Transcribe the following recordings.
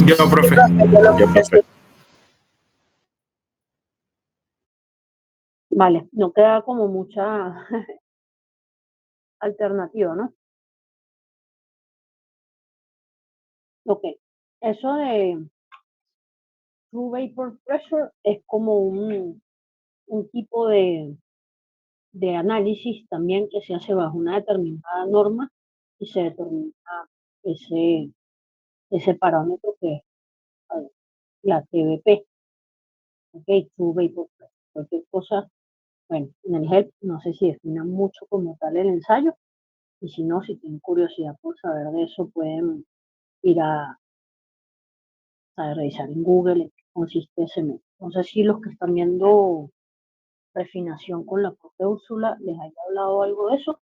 Yo, Sí, profe. profe, yo lo Yo, puse profe. así. Vale, no queda como mucha alternativa, ¿no? Ok, eso de True Vapor Pressure es como un tipo de análisis también que se hace bajo una determinada norma y se determina ese, ese parámetro que es la TVP, ok, True Vapor Pressure. Cualquier cosa, bueno, en el HELP no sé si definan mucho como tal el ensayo, y si no, si tienen curiosidad por saber de eso, pueden ir a revisar en Google en qué consiste ese método. No sé si los que están viendo refinación con la profe Úrsula les haya hablado algo de eso.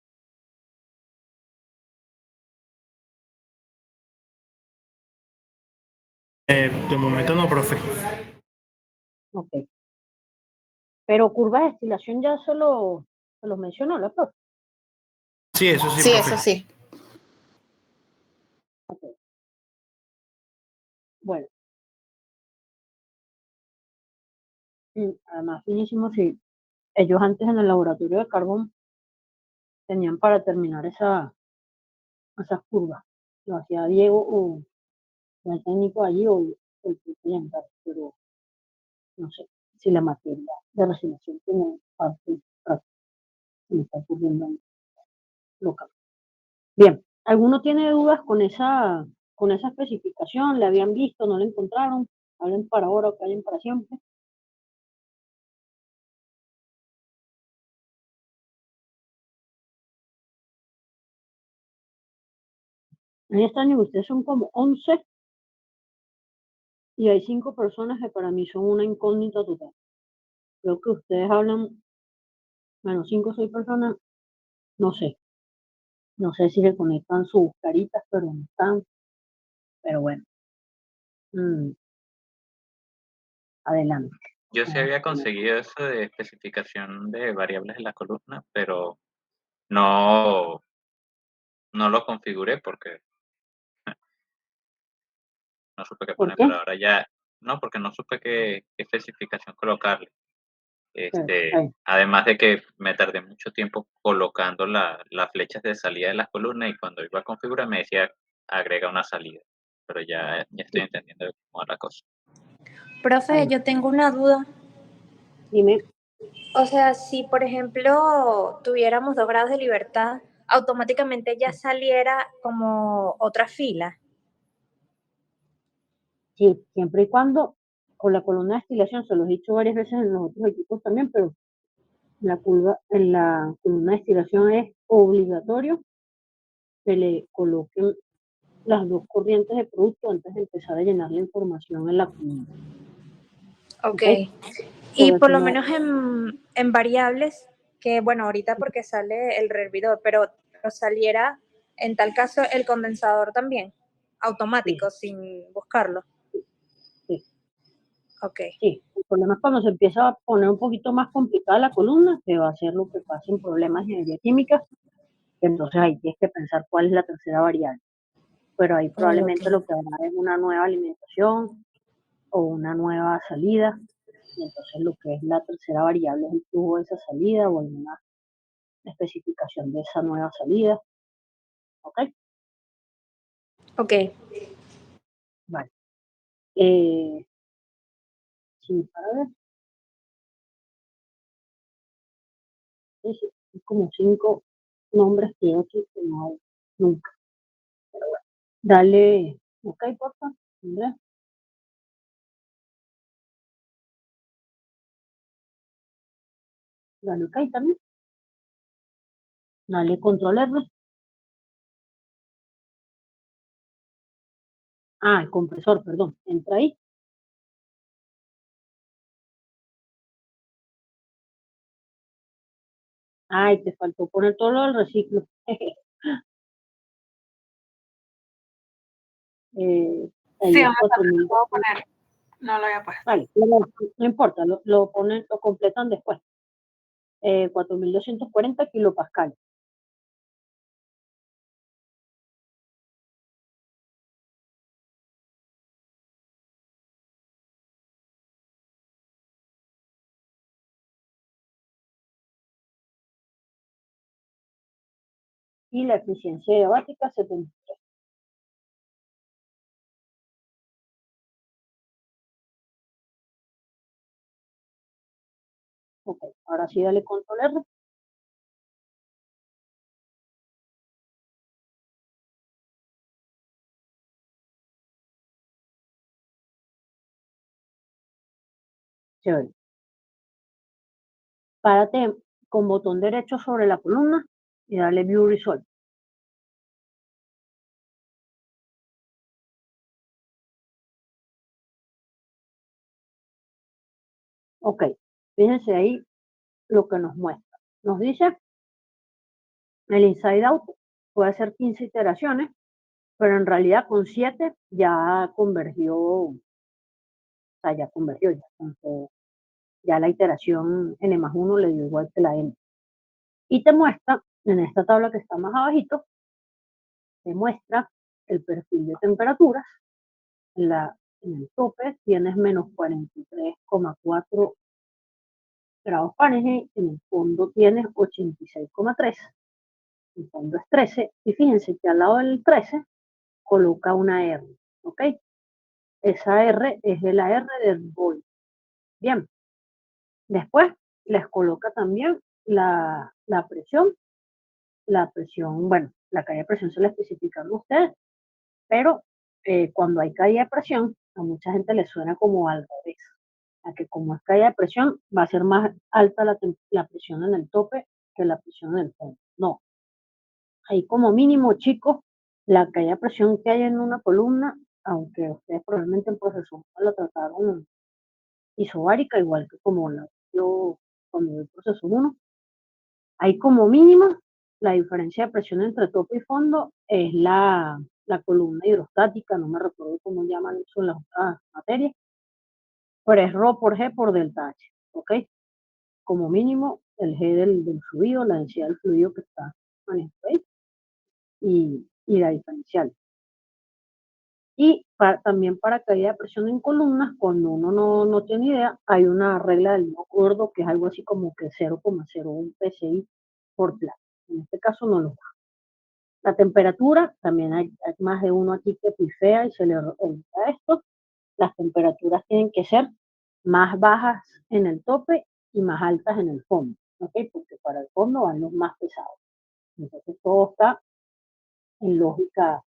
De momento no, profe. Ok. Pero curvas de destilación ya se los mencionó la profe. Sí, eso sí, Sí, profe. eso sí. Ok. Bueno. Además, finísimo, si ellos antes en el laboratorio de carbón tenían para terminar esas curvas. Lo hacía Diego o el técnico allí o el presidente, pero no sé si la materia de resignación tiene parte práctica, me está ocurriendo local. Bien, ¿alguno tiene dudas con esa especificación? ¿La habían visto? ¿No la encontraron? ¿Hablen para ahora o callen para siempre? En este año ustedes son como 11 y hay 5 personas que para mí son una incógnita total. Creo que ustedes hablan, bueno, 5 o 6 personas, no sé. No sé si le conectan sus caritas, pero no están. Pero bueno, mm, adelante. Yo sí había conseguido eso de especificación de variables en la columna, pero no, no lo configuré porque no supe qué ¿Por poner, qué? pero ahora ya, no, porque no supe qué especificación colocarle. Además de que me tardé mucho tiempo colocando las flechas de salida de las columnas y cuando iba a configurar me decía agrega una salida, pero ya estoy entendiendo cómo va la cosa. Profe, yo tengo una duda. Dime. O sea, si por ejemplo tuviéramos 2 grados de libertad, automáticamente ya saliera como otra fila. Sí, siempre y cuando con la columna de destilación, se los he dicho varias veces en los otros equipos también, pero en la columna de destilación es obligatorio que le coloquen las 2 corrientes de producto antes de empezar a llenar la información en la columna. Ok. ¿Okay? Y Porque por si lo no, menos en variables, que bueno, ahorita porque sale el hervidor, pero saliera en tal caso el condensador también, automático, sí, sin buscarlo. sí, Ok. sí. El problema es cuando se empieza a poner un poquito más complicada la columna, que va a ser lo que pasa en problemas de ingeniería química, entonces ahí tienes que pensar cuál es la tercera variable. Pero ahí Ok. probablemente lo que habrá es una nueva alimentación o una nueva salida, y entonces lo que es la tercera variable es el flujo de esa salida o alguna especificación de esa nueva salida. ¿Ok? Ok. Vale. Sí, para ver. Sí, sí, es como 5 nombres que yo aquí que no hay nunca. Pero bueno, dale, ok, por favor, Andrea. Dale, ok también. Dale, control R. Ah, el compresor, perdón. Entra ahí. Ay, te faltó poner todo lo del reciclo. Sí, Ahí es me 4000. puedo poner. No lo había puesto. Vale, no importa, lo ponen, lo completan después. 4240 kilopascal. y la eficiencia diabática 73. Ok, ahora sí dale control R. Chévere. Párate con botón derecho sobre la columna y dale View Result. Ok, fíjense ahí lo que nos muestra. Nos dice el inside out puede hacer 15 iteraciones, pero en realidad con 7 ya convergió, o sea, ya convergió, ya la iteración n+1 le dio igual que la n. Y te muestra, en esta tabla que está más abajito, te muestra el perfil de temperaturas. En el tope tienes menos 43,4 grados Fahrenheit, en el fondo tienes 86,3, el fondo es 13, y fíjense que al lado del 13 coloca una R, ¿ok? Esa R es la R del volt. Bien, después les coloca también la presión, bueno, la caída de presión se la especifican ustedes, pero cuando hay caída de presión, a mucha gente le suena como al revés, a que como es caída de presión, va a ser más alta la presión en el tope que la presión en el fondo. No, ahí como mínimo, chicos, la caída de presión que hay en una columna, aunque ustedes probablemente en proceso lo trataron isobárica, igual que como yo cuando el proceso 1, hay como mínimo la diferencia de presión entre tope y fondo es la columna hidrostática, no me recuerdo cómo llaman eso en las otras materias, pero es ρ por G por delta H, ¿ok? Como mínimo el G del fluido, la densidad del fluido que está manejando ahí, y la diferencial. Y también para caída de presión en columnas, cuando uno no tiene idea, hay una regla del no gordo que es algo así como que 0,01 PSI por placa. En este caso no lo da. La temperatura, también hay más de uno aquí que pifea y se le olvida esto. Las temperaturas tienen que ser más bajas en el tope y más altas en el fondo, ¿ok? Porque para el fondo van los más pesados. Entonces todo está en lógica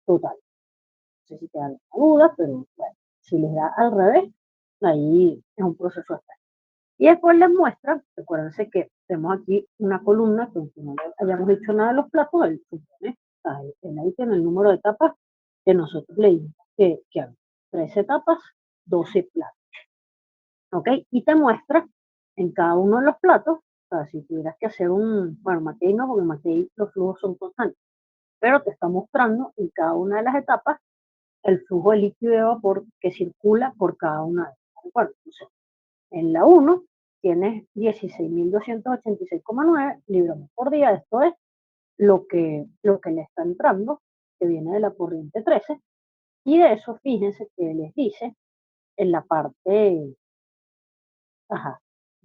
total. No sé si te da alguna duda, pero bueno, si les da al revés, ahí es un proceso externo. Y después les muestra, recuérdense que tenemos aquí una columna que aunque no le hayamos dicho nada de los platos, él supone, él ahí tiene el número de etapas que nosotros le dimos que hay 13 etapas, 12 platos. ¿Ok? Y te muestra en cada uno de los platos, o sea, si tuvieras que hacer bueno, Mackey no, porque Mackey los flujos son constantes, pero te está mostrando en cada una de las etapas el flujo de líquido de vapor que circula por cada una de ellas. ¿De acuerdo? Entonces, en la 1 tienes 16.286,9 libras por día. Esto es lo que le está entrando, que viene de la corriente 13. Y de eso, fíjense que les dice en la parte,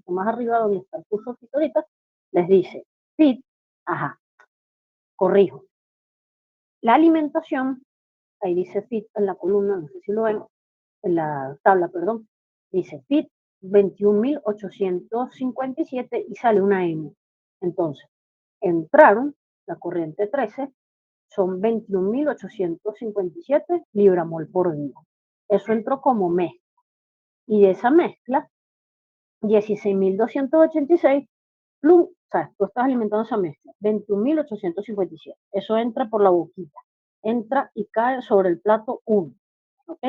más arriba donde está el curso ahorita, les dice feed, corrijo. La alimentación, ahí dice feed en la columna, no sé si lo ven, en la tabla, perdón, dice feed 21.857 y sale una M. Entonces, entraron la corriente 13, son 21.857 libramol por día. Eso entró como mezcla. Y de esa mezcla, 16.286, o sea, tú estás alimentando esa mezcla, 21.857. Eso entra por la boquita. Entra y cae sobre el plato 1. ¿Ok?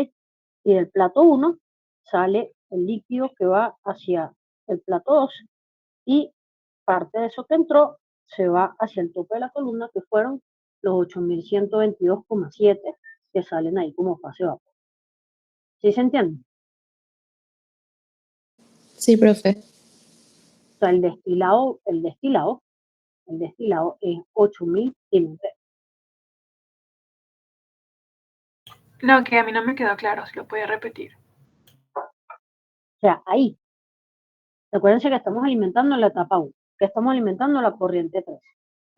Y del plato 1 sale el líquido que va hacia el plato 2 y parte de eso que entró se va hacia el tope de la columna, que fueron los 8.122,7 que salen ahí como fase de vapor. ¿Sí se entiende? Sí, profe. O sea, el destilado es 8.000 ml. No, que a mí no me quedó claro, si lo puede repetir. O sea, ahí. Recuérdense que estamos alimentando la etapa 1, que estamos alimentando la corriente 13.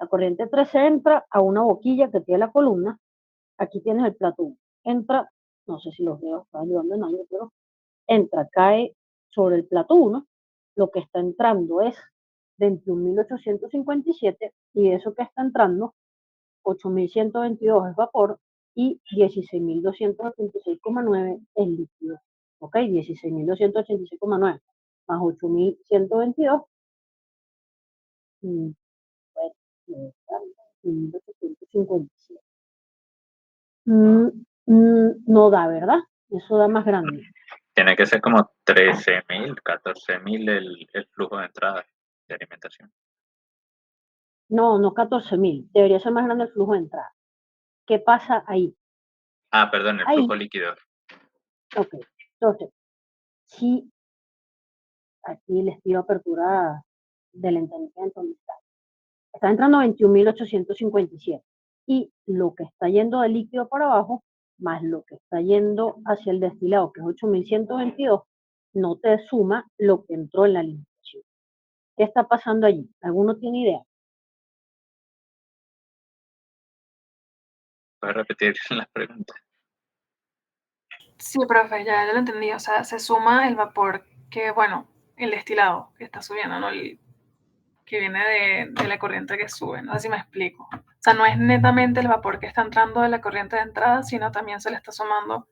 La corriente 13 entra a una boquilla que tiene la columna. Aquí tienes el plato 1. Entra, no sé si los dedos están ayudando en algo, pero entra, cae sobre el plato 1. Lo que está entrando es 21.857 y eso que está entrando, 8.122 es vapor y 16.286,9 es líquido. ¿Ok? 16.286,9 más 8.122. Bueno, 1857. No da, ¿verdad? Eso da más grande. Tiene que ser como 13.000, 14.000 el flujo de entrada de alimentación. No, no 14.000. Debería ser más grande el flujo de entrada. ¿Qué pasa ahí? Ah, perdón, el Ahí, flujo líquido. ok. Entonces, si aquí les pido apertura del entendimiento, está entrando 21.857 y lo que está yendo de líquido para abajo más lo que está yendo hacia el destilado, que es 8.122, no te suma lo que entró en la alimentación. ¿Qué está pasando allí? ¿Alguno tiene idea? ¿Puedes repetir la pregunta? Sí, profe, ya lo entendí. O sea, se suma el vapor que, bueno, el destilado que está subiendo, ¿no? Que viene de la corriente que sube. No sé si me explico. O sea, no es netamente el vapor que está entrando de la corriente de entrada, sino también se le está sumando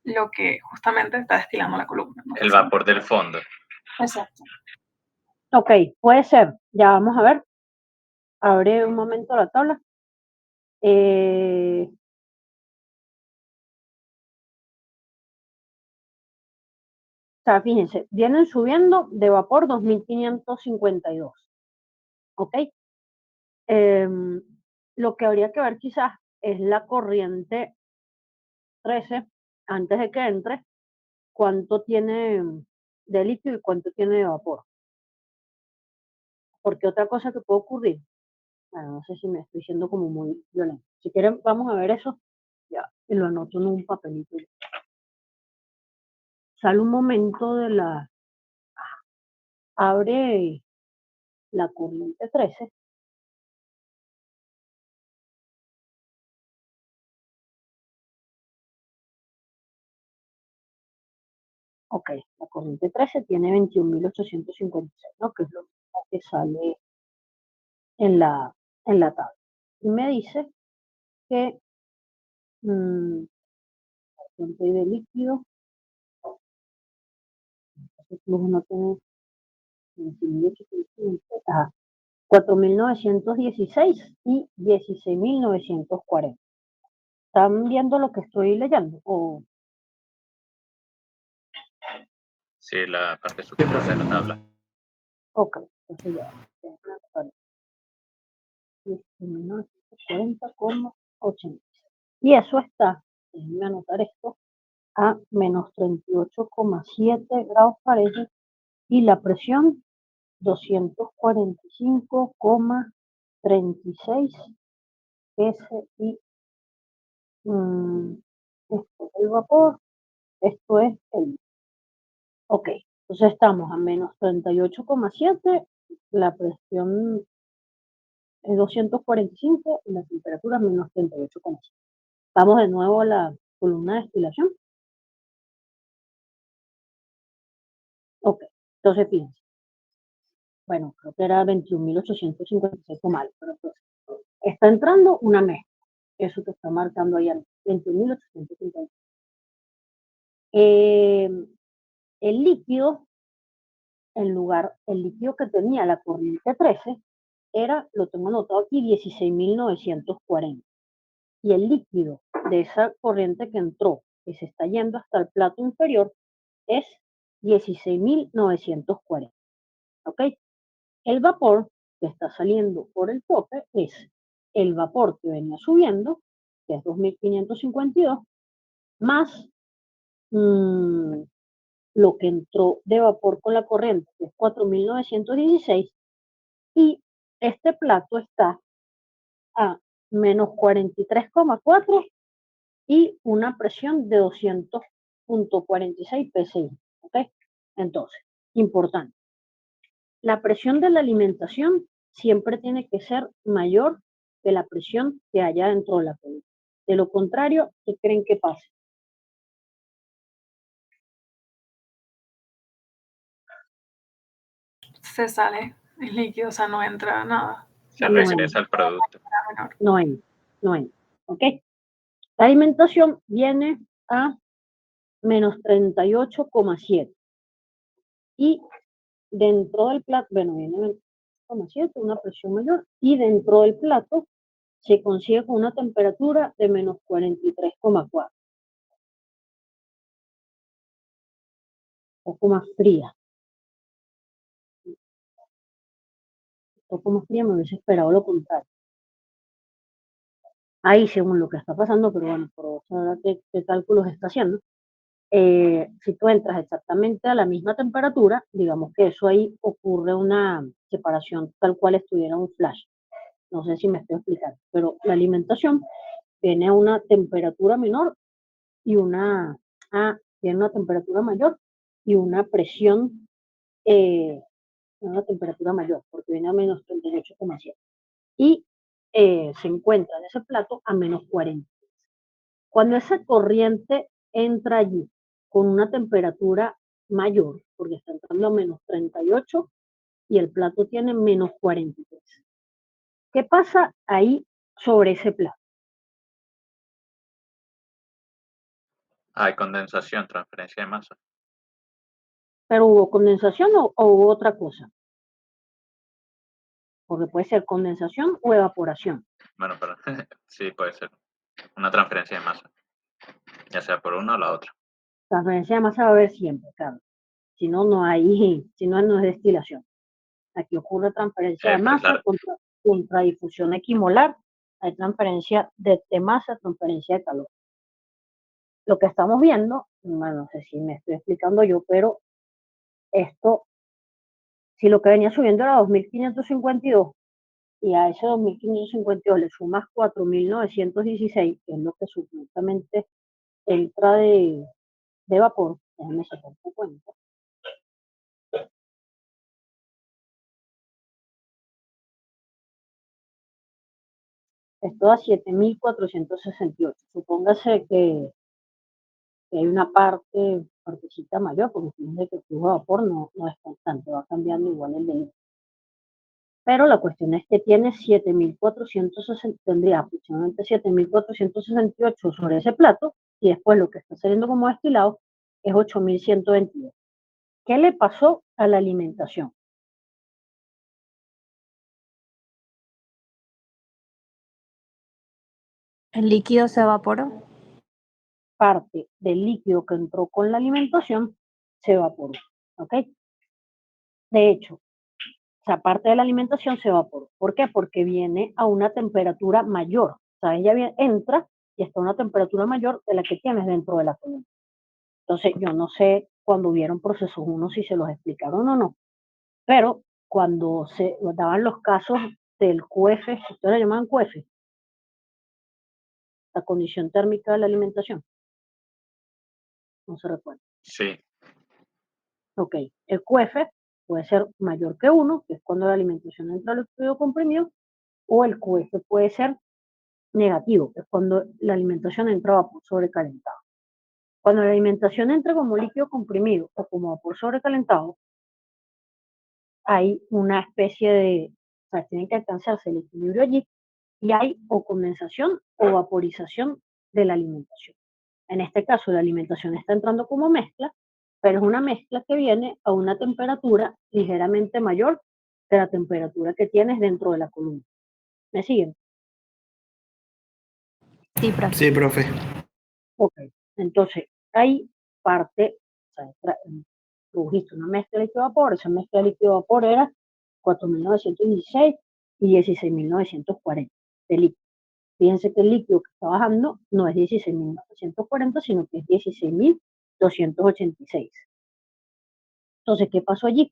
lo que justamente está destilando la columna. No sé El si- vapor del fondo. Exacto. Ok, puede ser. Ya vamos a ver. Abre un momento la tabla. O sea, fíjense, vienen subiendo de vapor 2.552. ¿Ok? Lo que habría que ver quizás es la corriente 13 antes de que entre, cuánto tiene de líquido y cuánto tiene de vapor. Porque otra cosa que puede ocurrir, bueno, no sé si me estoy siendo como muy violento. Si quieren, vamos a ver eso, ya, y lo anoto en un papelito. Sale un momento de la, abre la corriente 13. Ok, la corriente 13 tiene 21.856, ¿no? Que es lo que sale en la tabla. Y me dice que fuente de líquido, el flujo no tiene 20.815, 4.916 y 16.940. ¿Están viendo lo que estoy leyendo? Sí, la parte superior de la tabla. Ok, entonces ya. 1940,86. Y eso está, déjenme anotar esto, a menos 38,7 grados Fahrenheit y la presión 245,36 SI. Esto es el vapor, esto es el... Ok, entonces estamos a menos 38,7, la presión es 245 y la temperatura menos 38,7. Vamos de nuevo a la columna de destilación. Ok, entonces fíjense. Bueno, creo que era 21.856 mal, pero entonces, está entrando una mezcla. Eso que está marcando ahí, 21.856. El líquido, el líquido que tenía la corriente 13 era, lo tengo anotado aquí, 16.940. Y el líquido de esa corriente que entró, que se está yendo hasta el plato inferior, es 16.940. ¿Ok? El vapor que está saliendo por el tope es el vapor que venía subiendo, que es 2.552, más lo que entró de vapor con la corriente, que es 4.916, y este plato está a menos 43,4 y una presión de 200,46 psi. ¿Ok? Entonces, importante. La presión de la alimentación siempre tiene que ser mayor que la presión que haya dentro de la columna. De lo contrario, ¿qué creen que pase? Se sale el líquido, o sea, no entra nada. Se No regresa al producto. Menor. No entra, no entra, ¿ok? La alimentación viene a menos 38,7 y dentro del plato, bueno, viene a menos 38,7, una presión mayor, y dentro del plato se consigue con una temperatura de menos 43,4, un poco más fría. Un poco más fría, me hubiese esperado lo contrario. Ahí, según lo que está pasando, pero bueno, por saber qué cálculos está haciendo, si tú entras exactamente a la misma temperatura, digamos que eso ahí ocurre una separación tal cual estuviera un flash. No sé si me estoy explicando, pero la alimentación tiene una temperatura menor y tiene una temperatura mayor y una presión, una temperatura mayor, porque viene a menos 38,7. Y se encuentra en ese plato a menos 40. Cuando esa corriente entra allí con una temperatura mayor, porque está entrando a menos 38 y el plato tiene menos 43. ¿Qué pasa ahí sobre ese plato? Hay condensación, transferencia de masa. ¿Pero hubo condensación o hubo otra cosa? Porque puede ser condensación o evaporación. Bueno, pero sí puede ser una transferencia de masa, ya sea por una o la otra. Transferencia de masa va a haber siempre, claro. Si no, no hay, si no, no es destilación. Aquí ocurre transferencia de Pero masa claro, contra difusión equimolar. Hay transferencia de masa, transferencia de calor. Lo que estamos viendo, bueno, no sé si me estoy explicando yo, pero esto, si lo que venía subiendo era 2.552 y a ese 2.552 le sumas 4.916, que es lo que supuestamente entra de vapor, déjame sacar tu cuenta. Esto da 7.468. Supóngase que hay una partecita mayor, porque fíjense que el flujo de vapor no es constante, va cambiando igual el delito. Pero la cuestión es que tiene 7.460, tendría aproximadamente 7.468 sobre ese plato, y después lo que está saliendo como destilado es 8.122. ¿Qué le pasó a la alimentación? El líquido se evaporó. Parte del líquido que entró con la alimentación se evaporó, ¿ok? De hecho, sea, parte de la alimentación se evaporó. ¿Por qué? Porque viene a una temperatura mayor. O sea, ella entra y está a una temperatura mayor de la que tienes dentro de la columna. Entonces, yo no sé cuando hubieron procesos 1 si se los explicaron o no, pero cuando se daban los casos del QF, ustedes le llaman QF, la condición térmica de la alimentación, no se recuerda. sí, Ok, el QF puede ser mayor que 1, que es cuando la alimentación entra al líquido comprimido, o el QF puede ser negativo, que es cuando la alimentación entra a vapor sobrecalentado. Cuando la alimentación entra como líquido comprimido o como vapor sobrecalentado, hay una especie de, o sea, tiene que alcanzarse el equilibrio allí y hay o condensación o vaporización de la alimentación. En este caso, la alimentación está entrando como mezcla, pero es una mezcla que viene a una temperatura ligeramente mayor que la temperatura que tienes dentro de la columna. ¿Me siguen? Sí, profe. Sí, profe. Ok, entonces hay parte, o sea, produjiste una mezcla de líquido-vapor, esa mezcla de líquido-vapor era 4.916 y 16.940 de líquido. Fíjense que el líquido que está bajando no es 16.940, sino que es 16.286. Entonces, ¿qué pasó allí?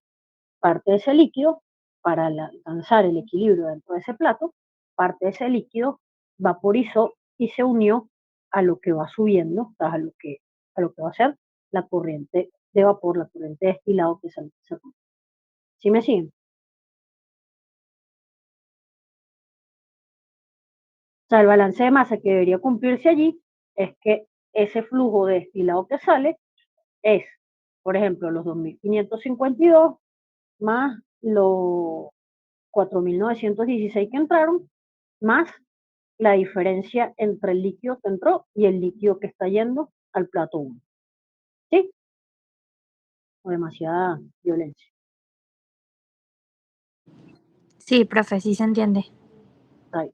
Parte de ese líquido, para alcanzar el equilibrio dentro de ese plato, parte de ese líquido vaporizó y se unió a lo que va subiendo, a lo que va a ser la corriente de vapor, la corriente de destilado que se produce. ¿Sí me siguen? sea, el balance de masa que debería cumplirse allí es que ese flujo de destilado que sale es, por ejemplo, los 2.552 más los 4.916 que entraron, más la diferencia entre el líquido que entró y el líquido que está yendo al plato 1. ¿Sí? O demasiada violencia. Sí, profe, sí se entiende. Ahí.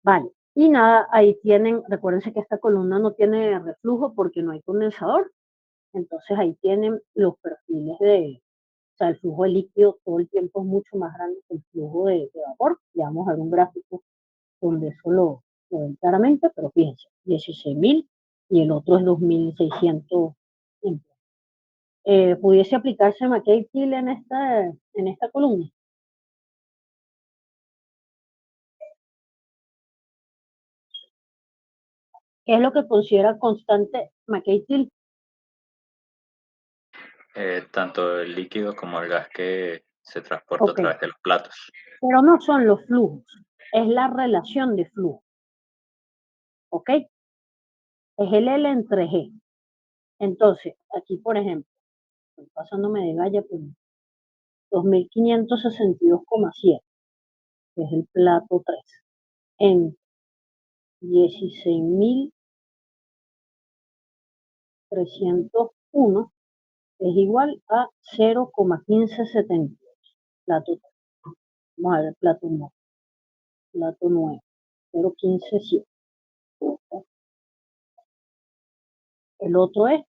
Vale. Y nada, ahí tienen, recuérdense que esta columna no tiene reflujo porque no hay condensador. Entonces ahí tienen los perfiles o sea, el flujo de líquido todo el tiempo es mucho más grande que el flujo de vapor. Ya vamos a ver un gráfico donde eso lo ven claramente, pero fíjense, 16.000 y el otro es 2.600. ¿Pudiese aplicarse McKay-Till en esta columna? ¿Qué es lo que considera constante McKay-Till? Tanto el líquido como el gas que se transporta a Ok, través de los platos. pero no son los flujos, es la relación de flujo, ¿ok? Es el L entre G. Entonces, aquí, por ejemplo, estoy pasándome de galla por 2.562,7, que es el plato 3, en 16.301 es igual a 0,1572. Plato 3. Vamos a ver el plato 9. Plato 9. 0,157. El otro es,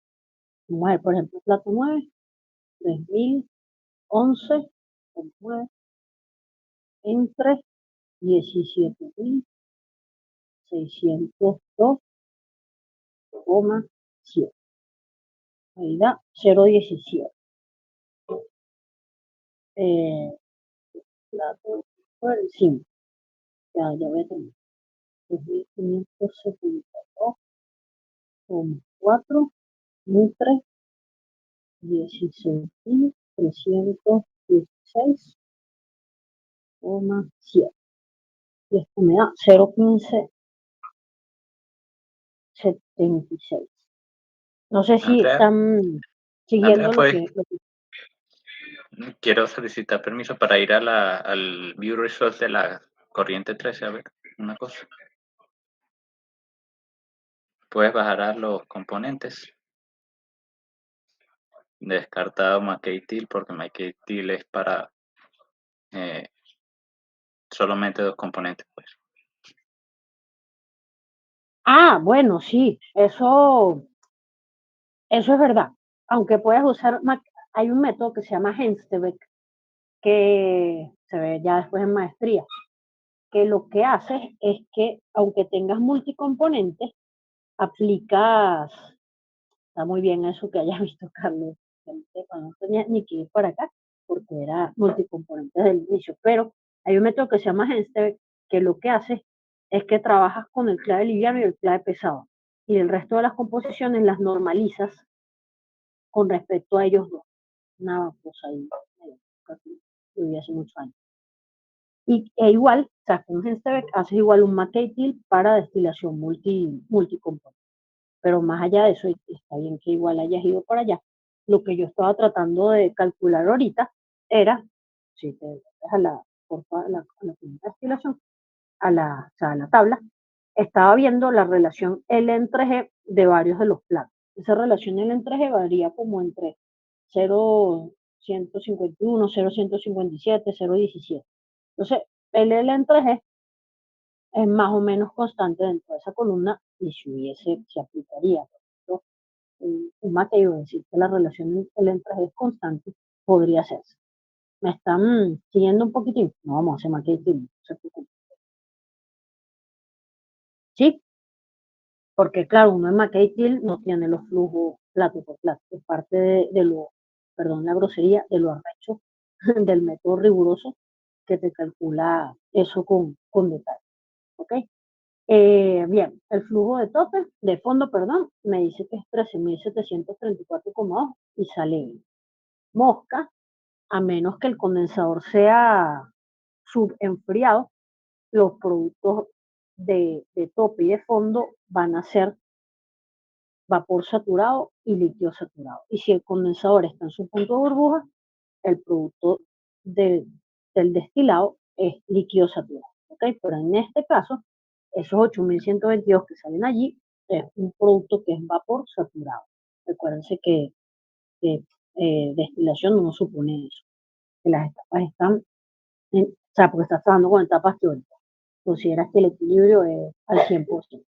vamos a ver, por ejemplo, plato 9, 3.011, 9, entre 17.602,7. Ahí da 0,17. Plato 5. Ya voy a terminar. 2.572,4 entre 16.316,7. Y esto me da 0,1576. No sé si Andrea, están siguiendo Andrea, quiero solicitar permiso para ir al view results de la corriente 13, a ver, una cosa. Puedes bajar a los componentes. Descartado McKay-Till porque McKay-Till es para solamente 2 componentes, pues. Bueno, sí, eso es verdad. Aunque puedes usar, hay un método que se llama Hengstebek, que se ve ya después en maestría, que lo que hace es que, aunque tengas multicomponentes, aplicas, está muy bien eso que hayas visto, Carlos, no tenía ni que ir para acá, porque era multicomponentes del inicio, pero hay un método que se llama Hengstebek, que lo que hace es que trabajas con el clave liviano y el clave pesado, y el resto de las composiciones las normalizas con respecto a ellos dos. Una cosa ahí, casi lo vi hace muchos años. Igual, o sea, con Hengstebek haces igual un McKay-Till para destilación multicomponente. Pero más allá de eso, está bien que igual hayas ido para allá. Lo que yo estaba tratando de calcular ahorita era, si te ves a la, a la primera destilación, o sea, a la tabla, estaba viendo la relación L entre G de varios de los platos. Esa relación L entre G varía como entre 0,151, 0,157, 0,17. Entonces, el L entre G es más o menos constante dentro de esa columna y si se aplicaría, por ejemplo, un Mateo, decir que la relación L entre G es constante, podría hacerse. ¿Me están siguiendo un poquitín? No vamos a hacer Mateo, no se preocupen. ¿Sí? Porque claro, uno en McKay-Till no tiene los flujos plato por plato, es parte de lo, perdón la grosería, de lo arrecho del método riguroso que te calcula eso con detalle. ¿Ok? Bien, el flujo de tope, de fondo, perdón, me dice que es 13.734,2 y sale mosca, a menos que el condensador sea subenfriado, los productos de tope y de fondo van a ser vapor saturado y líquido saturado. Y si el condensador está en su punto de burbuja, el producto del destilado es líquido saturado. ¿Ok? Pero en este caso, esos 8122 que salen allí es un producto que es vapor saturado. Recuérdense que destilación no supone eso, que las etapas están, o sea, porque estás trabajando con etapas teóricas, consideras que el equilibrio es al 100%.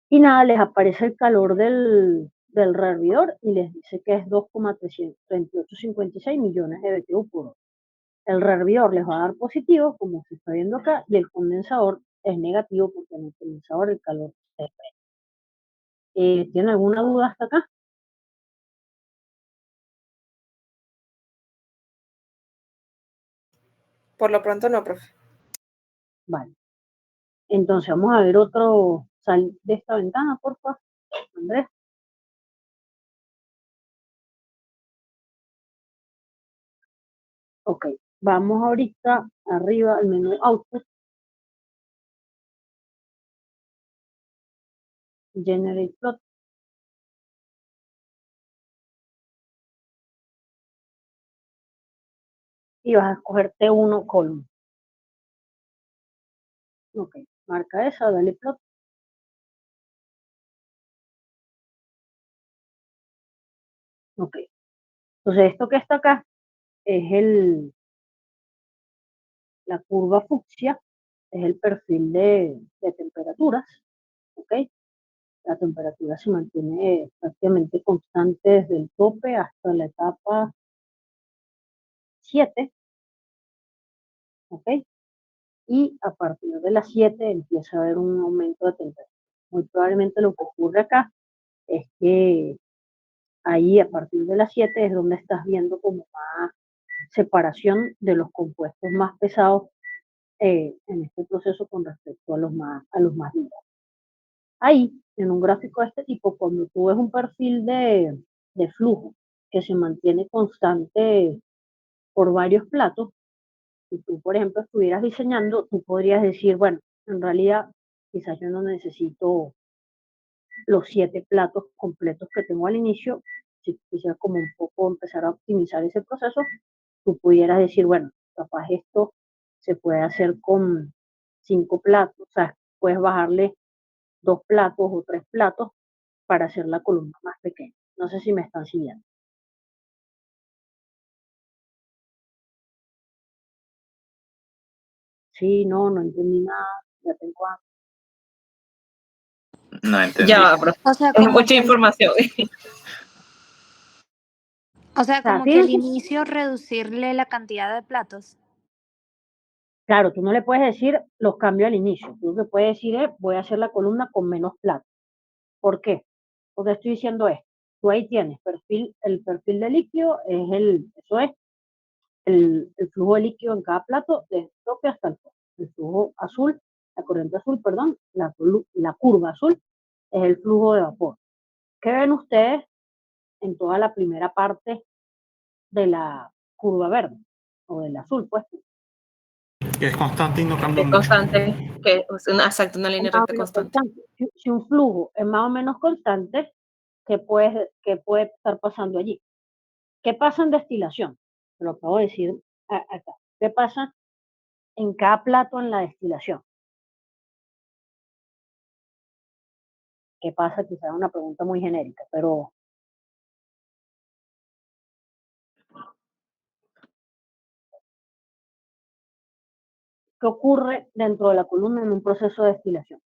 Y nada, les aparece el calor del rehervidor y les dice que es 2,3856 millones de BTU por hora. El rehervidor les va a dar positivo, como se está viendo acá, y el condensador es negativo porque en el condensador el calor es ¿tienen alguna duda hasta acá? Por lo pronto no, profe. Vale. Entonces vamos a ver otro, sal de esta ventana, por favor, Andrés. Ok, vamos ahorita arriba al menú Output, Generate Plot. Y vas a escoger T1 column. Ok, marca esa, dale plot. Ok, entonces esto que está acá es la curva fucsia, es el perfil de temperaturas. Ok, la temperatura se mantiene prácticamente constante desde el tope hasta la etapa 7. Ok, y a partir de las 7 empieza a haber un aumento de temperatura. Muy probablemente lo que ocurre acá es que ahí a partir de las 7 es donde estás viendo como más separación de los compuestos más pesados en este proceso con respecto a los más ligeros. Ahí, en un gráfico de este tipo, cuando tú ves un perfil de flujo que se mantiene constante por varios platos, si tú, por ejemplo, estuvieras diseñando, tú podrías decir, bueno, en realidad quizás yo no necesito los 7 platos completos que tengo al inicio. Si quisieras como un poco empezar a optimizar ese proceso, tú pudieras decir, bueno, capaz esto se puede hacer con 5 platos, o sea, puedes bajarle 2 platos o 3 platos para hacer la columna más pequeña. No sé si me están siguiendo. Sí, no entendí nada, ya tengo hambre. No entendí. Ya va, profe. O sea, Es como mucha que información. o sea, O sea, como que al fíjense, inicio reducirle la cantidad de platos. claro, tú no le puedes decir los cambios al inicio, tú lo que puedes decir es, voy a hacer la columna con menos platos. ¿Por qué? Porque estoy diciendo esto. Tú ahí tienes el perfil de líquido, eso es el flujo de líquido en cada plato, desde el tope hasta el fondo. El flujo azul, la corriente azul, perdón, la curva azul es el flujo de vapor. ¿Qué ven ustedes en toda la primera parte de la curva verde? O del azul, pues. Que es constante y no cambia Es mucho. constante, que es exacto, una Es línea más o recta menos constante. constante. Si un flujo es más o menos constante, ¿qué puede estar pasando allí? ¿Qué pasa en destilación? Te lo acabo de decir acá. ¿Qué pasa en cada plato en la destilación? ¿Qué pasa? Quizás es una pregunta muy genérica, pero ¿qué ocurre dentro de la columna en un proceso de destilación?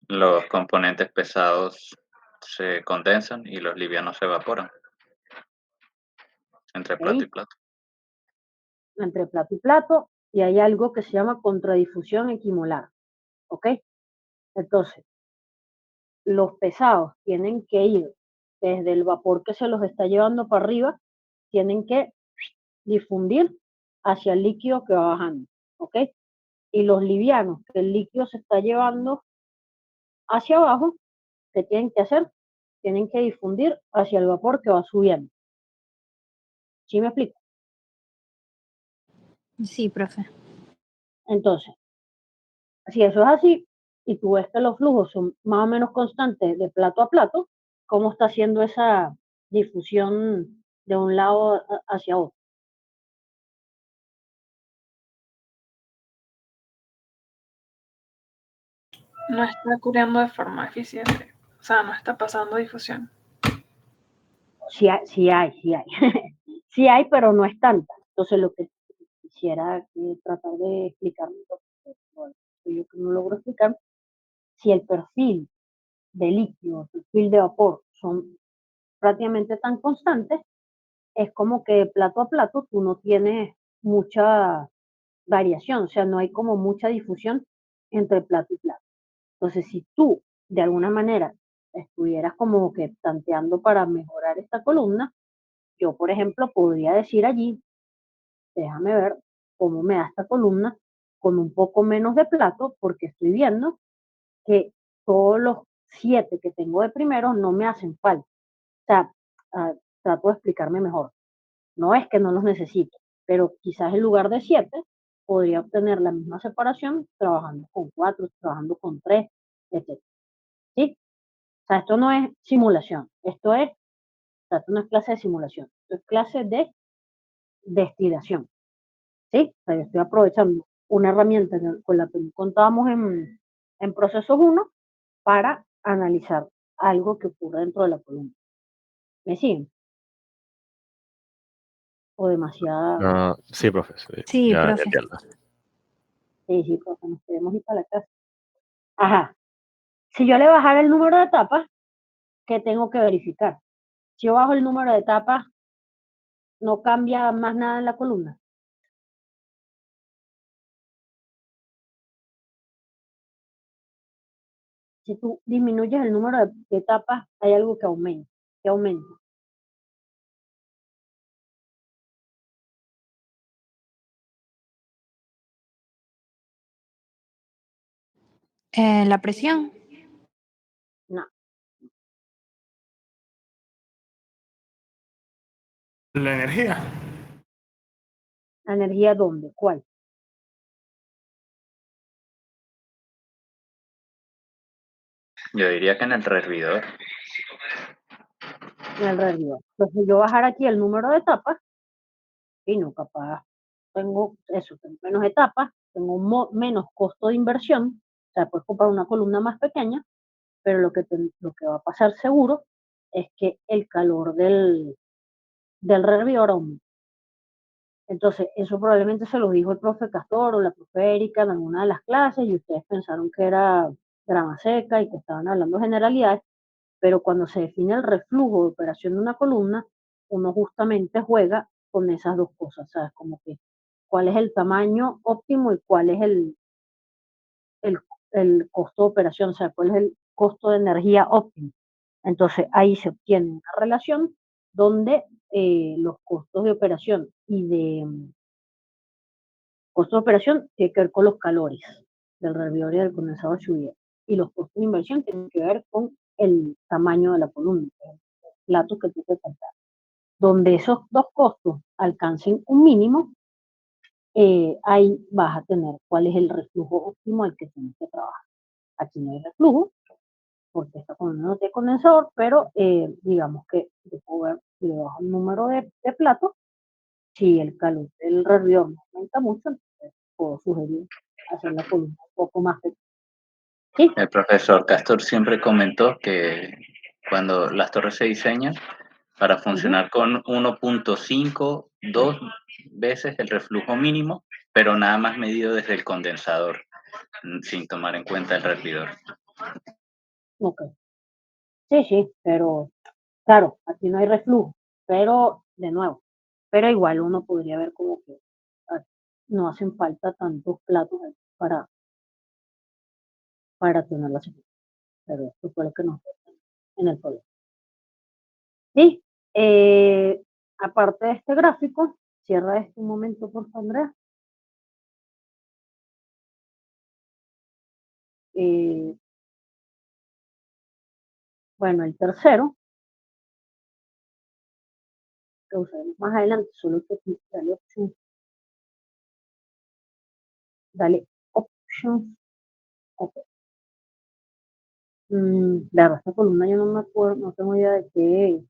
Los componentes pesados se condensan y los livianos se evaporan entre plato y ¿Ok? plato. Entre plato y plato, y hay algo que se llama contradifusión equimolar. ¿Ok? Entonces, los pesados tienen que ir desde el vapor que se los está llevando para arriba, tienen que difundir hacia el líquido que va bajando. ¿Ok? Y los livianos que el líquido se está llevando hacia abajo, ¿qué tienen que hacer? Tienen que difundir hacia el vapor que va subiendo. ¿Sí me explico? Sí, profe. Entonces, Si eso es así, y tú ves que los flujos son más o menos constantes de plato a plato, ¿cómo está haciendo esa difusión de un lado hacia otro? No está cubriendo de forma eficiente. O sea, no está pasando difusión. Sí hay, sí hay, sí hay. Sí hay, pero no es tanta. Entonces, lo que quisiera tratar de explicar, bueno, yo que no logro explicar, si el perfil de líquido, el perfil de vapor son prácticamente tan constantes, es como que de plato a plato tú no tienes mucha variación, o sea, no hay como mucha difusión entre plato y plato. Entonces, si tú de alguna manera estuvieras como que tanteando para mejorar esta columna, yo, por ejemplo, podría decir allí, déjame ver cómo me da esta columna con un poco menos de plato, porque estoy viendo que todos los 7 que tengo de primero no me hacen falta. O sea, trato de explicarme mejor. No es que no los necesito, pero quizás en lugar de 7 podría obtener la misma separación trabajando con 4, trabajando con 3, etc. ¿Sí? O sea, esto no es simulación, esto no es clase de simulación, esto es clase de destilación. ¿Sí? O sea, yo estoy aprovechando una herramienta con la que contábamos en procesos 1 para analizar algo que ocurre dentro de la columna. ¿Me siguen? O demasiada. No, sí, profe, sí, Sí, ya profe. entiendo. Sí, sí, profe, nos queremos ir para la casa. Ajá. Si yo le bajara el número de etapas, ¿qué tengo que verificar? Si yo bajo el número de etapas, ¿no cambia más nada en la columna? Si tú disminuyes el número de etapas, hay algo que aumenta. ¿Qué aumenta? La presión. No. La energía. ¿La energía dónde? ¿Cuál? Yo diría que en el hervidor. En el hervidor. Entonces, yo bajar aquí el número de etapas, y no, capaz tengo eso, tengo menos etapas, tengo menos costo de inversión, o sea, puedes comprar una columna más pequeña, pero lo que va a pasar seguro es que el calor del hervidor aumenta. Entonces, eso probablemente se lo dijo el profe Castor o la profe Erika en alguna de las clases y ustedes pensaron que era grama seca y que estaban hablando generalidades, pero cuando se define el reflujo de operación de una columna, uno justamente juega con esas dos cosas, ¿sabes? Como que cuál es el tamaño óptimo y cuál es el, el costo de operación, o sea, cuál es el costo de energía óptimo. Entonces ahí se obtiene una relación donde los costos de operación y de costo de operación tiene que ver con los calores del hervidor y del condensador Fourier. Y los costos de inversión tienen que ver con el tamaño de la columna, los platos que tú te compras. Donde esos dos costos alcancen un mínimo, ahí vas a tener cuál es el reflujo óptimo al que tienes que trabajar. Aquí no hay reflujo, porque esta columna no tiene condensador, pero digamos que yo puedo ver, si le bajo el número de platos, si el calor del hervidor no aumenta mucho, entonces puedo sugerir hacer la columna un poco más pequeña. ¿Sí? El profesor Castor siempre comentó que cuando las torres se diseñan, para funcionar con 1.5, 2 veces el reflujo mínimo, pero nada más medido desde el condensador, sin tomar en cuenta el hervidor. Ok. Sí, sí, pero claro, aquí no hay reflujo, pero de nuevo, pero igual uno podría ver como que ah, no hacen falta tantos platos ahí para tener la secuencia, pero esto fue lo que nos dio en el colegio. Sí, aparte de este gráfico, cierra este un momento, por favor, Andrea. Eh, bueno, el tercero, que usaremos más adelante, solo que aquí dale option Ok. La verdad, esta columna yo no me acuerdo, no tengo idea de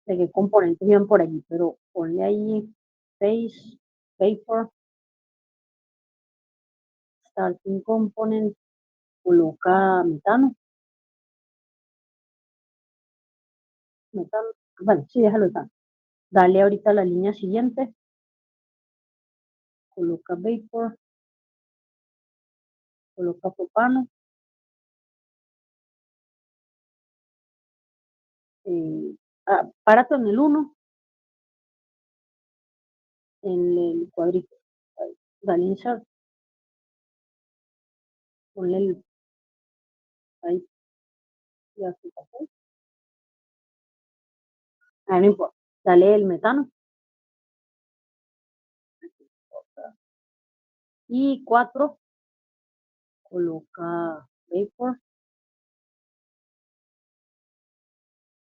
qué componentes iban por allí, pero ponle ahí face, paper, starting component, coloca metano, bueno, sí, déjalo estar. Dale ahorita a la línea siguiente, coloca vapor, coloca propano, párate en el 1, en el cuadrito, ahí, dale insert, ponle ahí, ya se pasó. No importa, dale el metano, y 4, coloca vapor.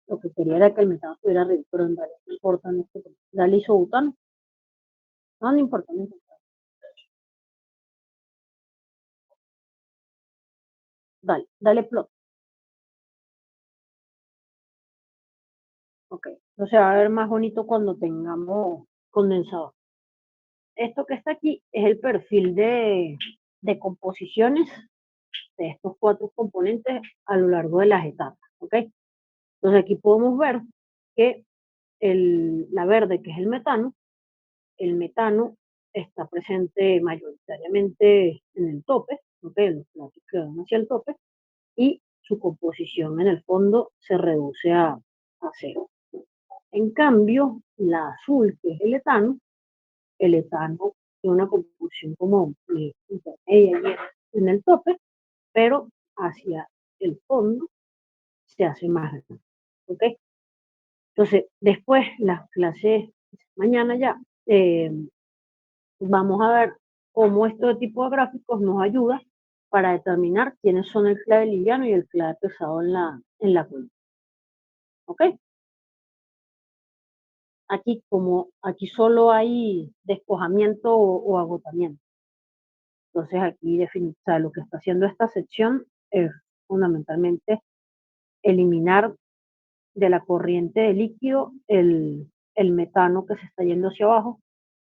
Lo que quería era que el metano estuviera arriba, pero en realidad no importa en este punto. Dale isobutano. No importa, no importa. Dale plot. Ok, entonces va a ver más bonito cuando tengamos condensador. Esto que está aquí es el perfil de composiciones de estos 4 componentes a lo largo de las etapas, ¿ok? Entonces aquí podemos ver que la verde, que es el metano está presente mayoritariamente en el tope, ¿ok? Los platos que van hacia el tope, y su composición en el fondo se reduce a 0. En cambio, la azul, que es el etano tiene una composición como intermedia en el tope, pero hacia el fondo se hace más grande, ¿ok? Entonces, después, las clases, mañana ya, vamos a ver cómo este tipo de gráficos nos ayuda para determinar quiénes son el clave liviano y el clave pesado en la columna. ¿Ok? Aquí solo hay despojamiento o agotamiento. Entonces aquí lo que está haciendo esta sección es fundamentalmente eliminar de la corriente de líquido el metano que se está yendo hacia abajo, o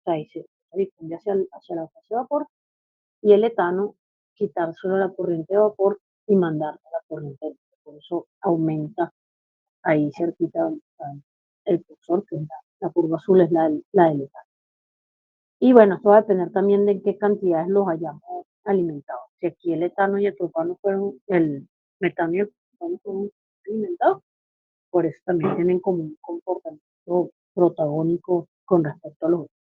sea, ahí se difunde hacia la fase de vapor, y el etano quitar solo la corriente de vapor y mandar a la corriente de líquido. Por eso aumenta ahí cerquita donde está el cursor, que es la curva azul es la del etano. Y bueno, esto va a depender también de qué cantidades los hayamos alimentado. Si aquí el etano y el propano el metano y el propano fueron alimentados, por eso también tienen como un comportamiento protagónico con respecto a los otros.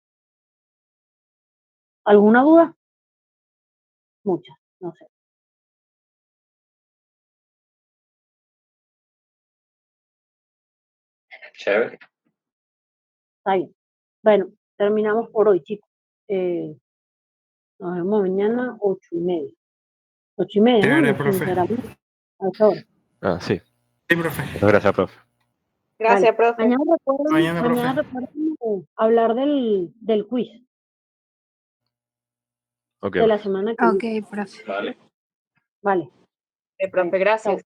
¿Alguna duda? Muchas, no sé. Chévere. Está bien. Bueno, terminamos por hoy, chicos. Nos vemos mañana 8:30. 8:30, ¿no? Chévere, Nos profe. enteramos a esa hora. Sí. Sí, profe. Muchas gracias, profe. Gracias, Vale. profe. Mañana, Mañana profe. recuerden hablar del quiz Ok, de la profe. semana que viene. Ok, profe. Vale. Vale. Profe, gracias.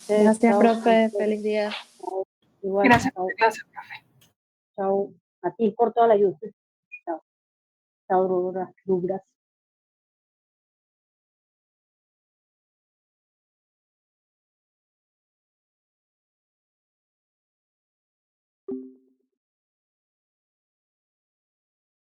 Gracias, Chao. profe. Feliz día. Chao. Igual, Gracias chao. por la clase, profe. Chao. A ti por toda la ayuda. Chao. Chao, Rubras.